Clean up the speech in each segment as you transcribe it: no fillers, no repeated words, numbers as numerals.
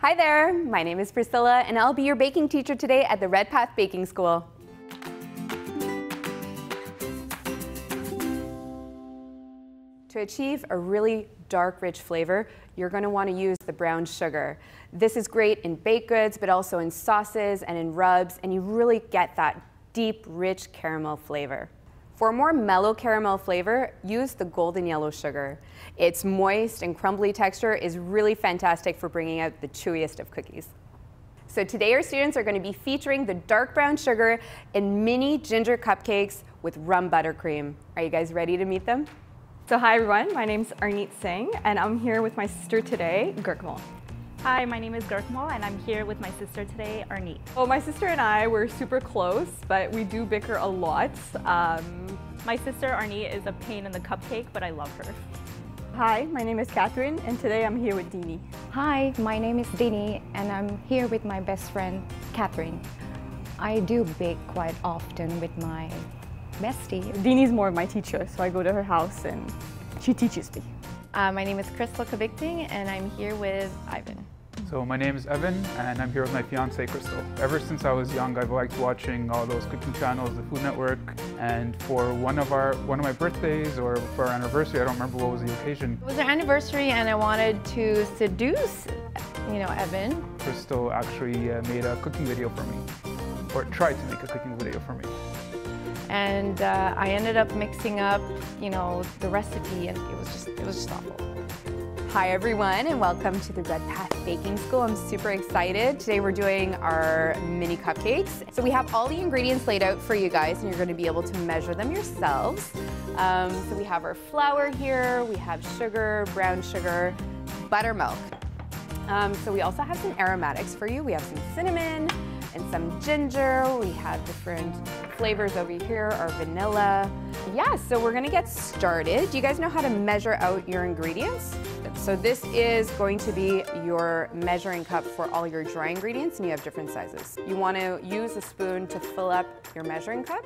Hi there, my name is Priscilla and I'll be your baking teacher today at the Redpath Baking School. To achieve a really dark, rich flavor, you're going to want to use the brown sugar. This is great in baked goods, but also in sauces and in rubs, and you really get that deep, rich caramel flavor. For a more mellow caramel flavor, use the golden yellow sugar. Its moist and crumbly texture is really fantastic for bringing out the chewiest of cookies. So today our students are going to be featuring the dark brown sugar in mini ginger cupcakes with rum buttercream. Are you guys ready to meet them? So hi everyone, my name's Arneet Singh and I'm here with my sister today, Gurkmal. Hi, my name is Gurkmal and I'm here with my sister today, Arneet. Well, my sister and I were super close, but we do bicker a lot. My sister Arneet is a pain in the cupcake, but I love her. Hi, my name is Catherine and today I'm here with Dini. Hi, my name is Dini and I'm here with my best friend, Catherine. I do bake quite often with my bestie. Dini's more of my teacher, so I go to her house and she teaches me. My name is Priscila Stuart and I'm here with Ivan. So my name is Evan and I'm here with my fiancée Crystal. Ever since I was young, I've liked watching all those cooking channels, the Food Network, and for one of my birthdays or for our anniversary, I don't remember what was the occasion. It was our anniversary and I wanted to seduce, Evan. Crystal actually made a cooking video for me, or tried to make a cooking video for me. And I ended up mixing up, the recipe, and it was just awful. Hi everyone and welcome to the Redpath Baking School. I'm super excited. Today we're doing our mini cupcakes. So we have all the ingredients laid out for you guys and you're going to be able to measure them yourselves. So we have our flour here, we have sugar, brown sugar, buttermilk. So we also have some aromatics for you. We have some cinnamon and some ginger. We have different flavors over here, our vanilla. Yeah, so we're gonna get started. Do you guys know how to measure out your ingredients? So this is going to be your measuring cup for all your dry ingredients and you have different sizes. You wanna use a spoon to fill up your measuring cup.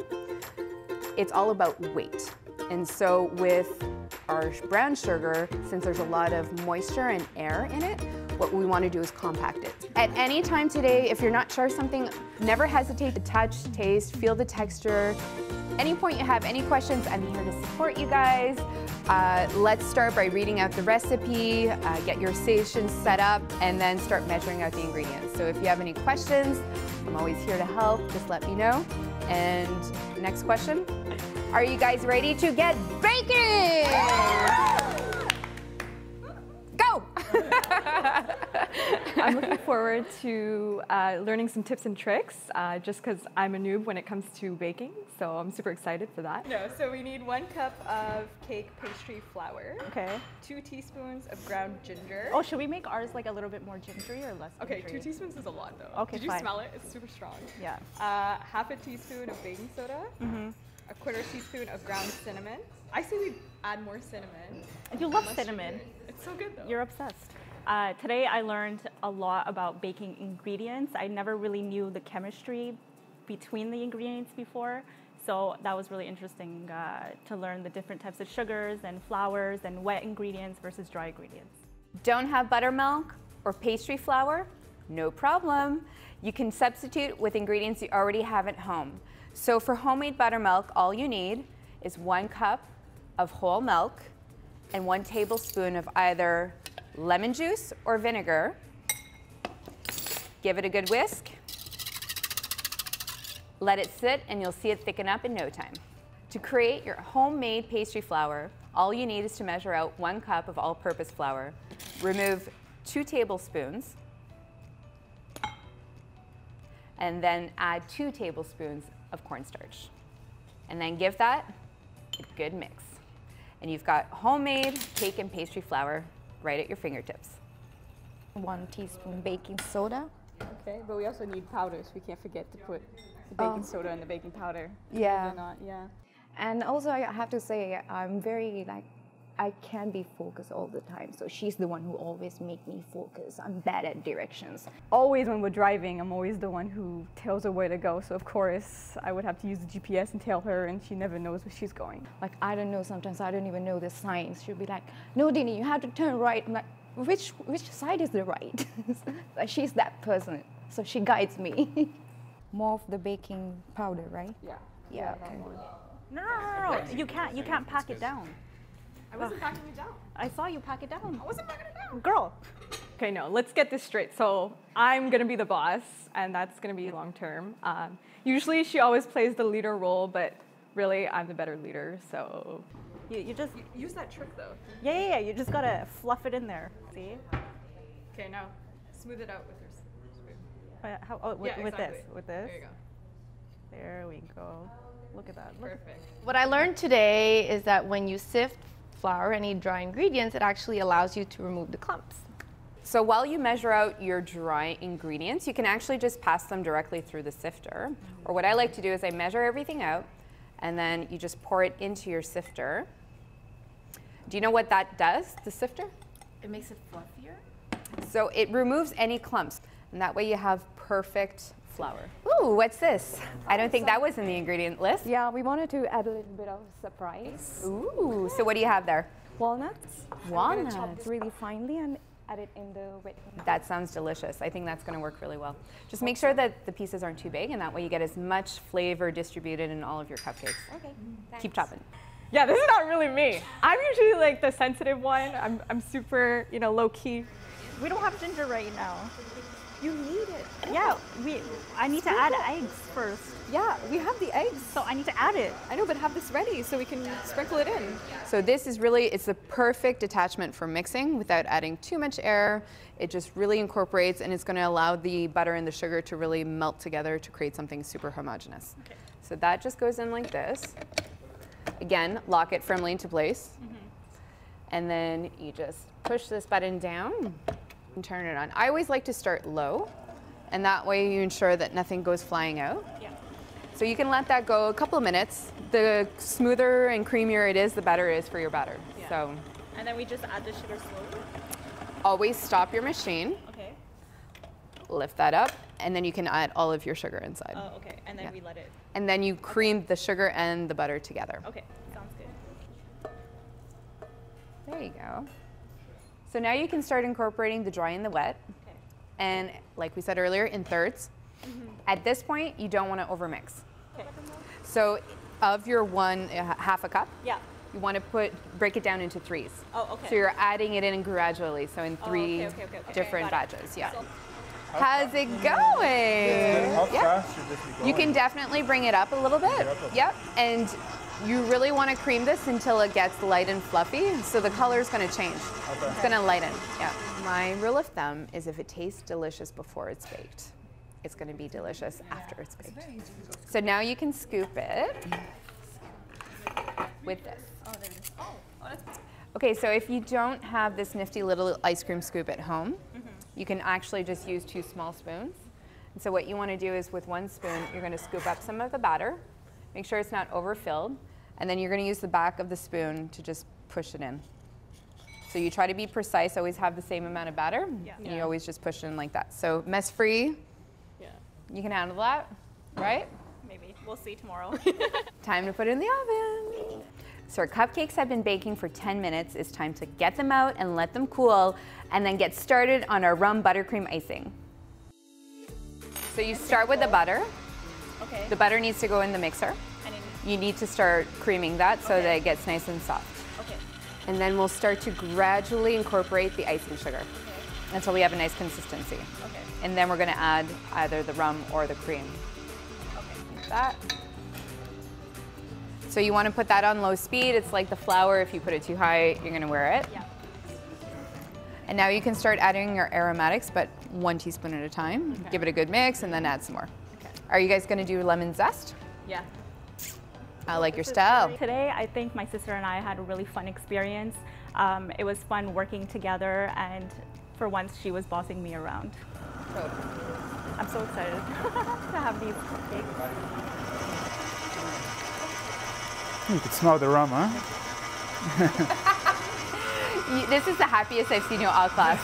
It's all about weight. And so with our brown sugar, since there's a lot of moisture and air in it, what we want to do is compact it. At any time today, if you're not sure something, never hesitate to touch, taste, feel the texture. Any point you have any questions, I'm here to support you guys. Let's start by reading out the recipe, get your station set up, and then start measuring out the ingredients. So if you have any questions, I'm always here to help. Just let me know. And next question. Are you guys ready to get baking? Go! I'm looking forward to learning some tips and tricks, just because I'm a noob when it comes to baking, so I'm super excited for that. No, so we need 1 cup of cake pastry flour. Okay. 2 teaspoons of ground ginger. Oh, should we make ours like a little bit more gingery or less Okay, gingery? 2 teaspoons is a lot though. Okay, Did you fine. smell it? It's super strong. Yeah. Half a teaspoon of baking soda. A 1/4 teaspoon of ground cinnamon. I say we add more cinnamon. You love Unless cinnamon. It's so good though. You're obsessed. Today I learned a lot about baking ingredients. I never really knew the chemistry between the ingredients before, so that was really interesting to learn the different types of sugars and flours and wet ingredients versus dry ingredients. Don't have buttermilk or pastry flour? No problem. You can substitute with ingredients you already have at home. So for homemade buttermilk, all you need is 1 cup of whole milk and 1 tablespoon of either lemon juice or vinegar. Give it a good whisk. Let it sit and you'll see it thicken up in no time. To create your homemade pastry flour, all you need is to measure out 1 cup of all-purpose flour. Remove 2 tablespoons and then add 2 tablespoons of cornstarch. And then give that a good mix. And you've got homemade cake and pastry flour right at your fingertips. 1 teaspoon baking soda. Okay, but we also need powders. We can't forget to put the baking soda and the baking powder. Yeah. They're not, yeah. And also I have to say, I'm very I can't be focused all the time. So she's the one who always makes me focus. I'm bad at directions. Always when we're driving, I'm always the one who tells her where to go. So of course, I would have to use the GPS and tell her, and she never knows where she's going. Like, I don't know, sometimes I don't even know the signs. She'll be like, no, Dini, you have to turn right. I'm like, which side is the right? She's that person, so she guides me. More of the baking powder, right? Yeah. Yeah. Okay. No. You can't pack it down. I wasn't packing it down. I saw you pack it down. I wasn't packing it down. Girl. Okay, no, let's get this straight. So I'm gonna be the boss, and that's gonna be long term. Usually she always plays the leader role, but really I'm the better leader, so. You just, Use that trick though. yeah, you just gotta fluff it in there. See? Okay, now smooth it out with your spoon. With exactly. this. There you go. There we go. Look at that. Look. Perfect. What I learned today is that when you sift flour, any dry ingredients, it actually allows you to remove the clumps. So while you measure out your dry ingredients, you can actually just pass them directly through the sifter. Or what I like to do is I measure everything out, and then you just pour it into your sifter. Do you know what that does, the sifter? It makes it fluffier. So it removes any clumps, and that way you have perfect flour. Ooh, what's this? I don't think that was in the ingredient list. Yeah, we wanted to add a little bit of surprise. Ooh, so what do you have there? Walnuts. Walnuts. I'm gonna chop this really finely and add it in the wet milk. That sounds delicious. I think that's going to work really well. Just make sure that the pieces aren't too big, and that way you get as much flavor distributed in all of your cupcakes. Okay. Keep chopping. Yeah, this is not really me. I'm usually like the sensitive one. I'm super, low key. We don't have ginger right now. You need it. Yeah, I need to add eggs first. Yeah, we have the eggs. So I need to add it. I know, but have this ready so we can sprinkle it in. So this is really, it's the perfect attachment for mixing without adding too much air. It just really incorporates, and it's going to allow the butter and the sugar to really melt together to create something super homogeneous. Okay. So that just goes in like this. Again, lock it firmly into place. And then you just push this button down and turn it on. I always like to start low, and that way you ensure that nothing goes flying out. Yeah. So you can let that go a couple of minutes. The smoother and creamier it is, the better it is for your batter. Yeah. So And then we just add the sugar slowly. always stop your machine, Okay. lift that up, and then you can add all of your sugar inside. Oh, okay. And then Yeah. we let it. And then you cream the sugar and the butter together. Okay. Sounds good. There you go. So now you can start incorporating the dry and the wet. Okay. And like we said earlier, in thirds. At this point, you don't want to overmix. Okay. So of your half a cup, Yeah. you want to break it down into threes. Oh, okay. So you're adding it in gradually, so in three okay. different Got it. batches. Yeah. So- How's it going? How Yeah. fast should this be going? You can definitely bring it up a little bit. Yep. And you really want to cream this until it gets light and fluffy, so the color is going to change. Okay. It's going to lighten. Yeah. My rule of thumb is if it tastes delicious before it's baked, it's going to be delicious after it's baked. So now you can scoop it with this. Okay, so if you don't have this nifty little ice cream scoop at home, you can actually just use 2 small spoons. And so what you want to do is with 1 spoon, you're going to scoop up some of the batter, make sure it's not overfilled, and then you're going to use the back of the spoon to just push it in. So you try to be precise, always have the same amount of batter, and you always just push it in like that. So mess-free, Yeah. you can handle that, right? Maybe. We'll see tomorrow. Time to put it in the oven. So our cupcakes have been baking for 10 minutes. It's time to get them out and let them cool, and then get started on our rum buttercream icing. So you start with the butter. Okay. The butter needs to go in the mixer. And then, You need to start creaming that so that it gets nice and soft. okay. And then we'll start to gradually incorporate the icing sugar until we have a nice consistency. Okay. And then we're going to add either the rum or the cream. Okay. Like that. So you want to put that on low speed. It's like the flour. If you put it too high, you're going to wear it. Yeah. And now you can start adding your aromatics, but 1 teaspoon at a time. Okay. Give it a good mix and then add some more. Okay. Are you guys going to do lemon zest? Yeah. I like your style. Today, I think my sister and I had a really fun experience. It was fun working together, and for once, she was bossing me around. I'm so excited to have these cupcakes. You can smell the rum, huh? This is the happiest I've seen you all class.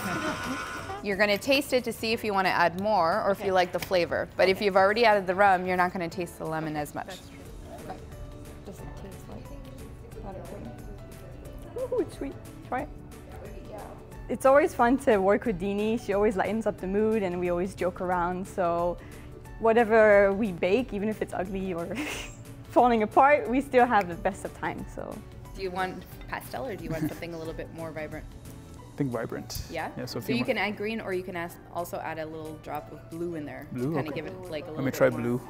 You're going to taste it to see if you want to add more or if you like the flavor. But if you've already added the rum, you're not going to taste the lemon as much. Does it taste like buttercream? Ooh, it's sweet. Try it. it's always fun to work with Deanie. She always lightens up the mood and we always joke around. So whatever we bake, even if it's ugly or falling apart, we still have the best of times. So. Do you want pastel or do you want something a little bit more vibrant? I think vibrant. Yeah? So you can add green or you can also add a little drop of blue in there. Blue? Kind of give it like a little Let me bit try more. blue.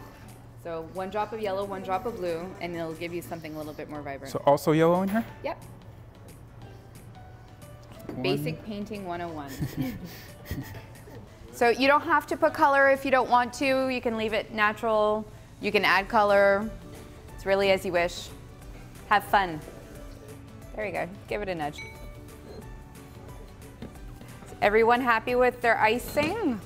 So 1 drop of yellow, 1 drop of blue, and it'll give you something a little bit more vibrant. So also yellow in here? Yep. Basic painting 101. So you don't have to put color if you don't want to. You can leave it natural. You can add color. It's really as you wish. Have fun. There you go. Give it a nudge. Is everyone happy with their icing?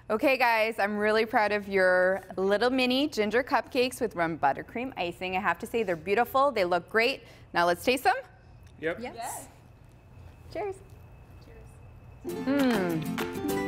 Okay guys, I'm really proud of your little mini ginger cupcakes with rum buttercream icing. I have to say they're beautiful, they look great. Now let's taste them. Yep. Yes. Cheers. Cheers.